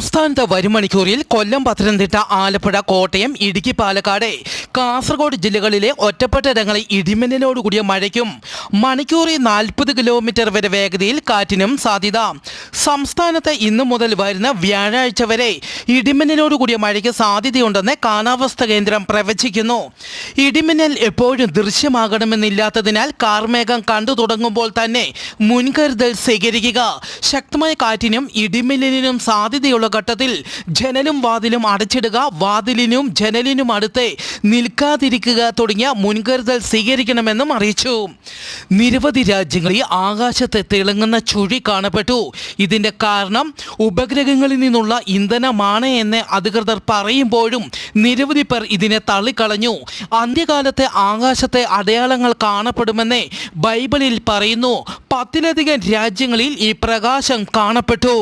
സംസ്ഥാനത്ത് വരും മണിക്കൂറിൽ കൊല്ലം, പത്തനംതിട്ട, ആലപ്പുഴ, കോട്ടയം, ഇടുക്കി, പാലക്കാട്, കാസർഗോഡ് ജില്ലകളിലെ ഒറ്റപ്പെട്ടയിടങ്ങളിൽ ഇടിമിന്നലോടുകൂടിയ മഴയ്ക്കും മണിക്കൂറിൽ 40 കിലോമീറ്റർ വരെ വേഗതയിൽ കാറ്റിനും സാധ്യത. സംസ്ഥാനത്ത് ഇന്നു മുതൽ വരുന്ന വ്യാഴാഴ്ച വരെ ഇടിമിന്നലോടുകൂടിയ മഴയ്ക്ക് സാധ്യതയുണ്ടെന്ന് കാലാവസ്ഥാ കേന്ദ്രം പ്രവചിക്കുന്നു. ഇടിമിന്നൽ എപ്പോഴും ദൃശ്യമാകണമെന്നില്ലാത്തതിനാൽ കാർമേഘം കണ്ടു തുടങ്ങുമ്പോൾ തന്നെ മുൻകരുതൽ സ്വീകരിക്കുക. ശക്തമായ കാറ്റിനും ഇടിമിന്നലിനും സാധ്യതയുള്ള ഘട്ടത്തിൽ ജനലും വാതിലും അടച്ചിടുക, വാതിലിനും ജനലിനും അടുത്ത് നിൽക്കാതിരിക്കുക തുടങ്ങിയ മുൻകരുതൽ സ്വീകരിക്കണമെന്നും അറിയിച്ചു. നിരവധി രാജ്യങ്ങളിൽ ആകാശത്ത് തിളങ്ങുന്ന ചുഴി കാണപ്പെട്ടു. ഇതിന്റെ കാരണം ഉപഗ്രഹങ്ങളിൽ നിന്നുള്ള ഇന്ധനമാണ് എന്ന് അധികൃതർ പറയുമ്പോഴും നിരവധി പേർ ഇതിനെ തള്ളിക്കളഞ്ഞു. അന്ത്യകാലത്തെ ആകാശത്തെ അടയാളങ്ങൾ കാണപ്പെടുമെന്ന് ബൈബിളിൽ പറയുന്നു. 10ലധികം രാജ്യങ്ങളിൽ ഈ പ്രകാശം കാണപ്പെട്ടു.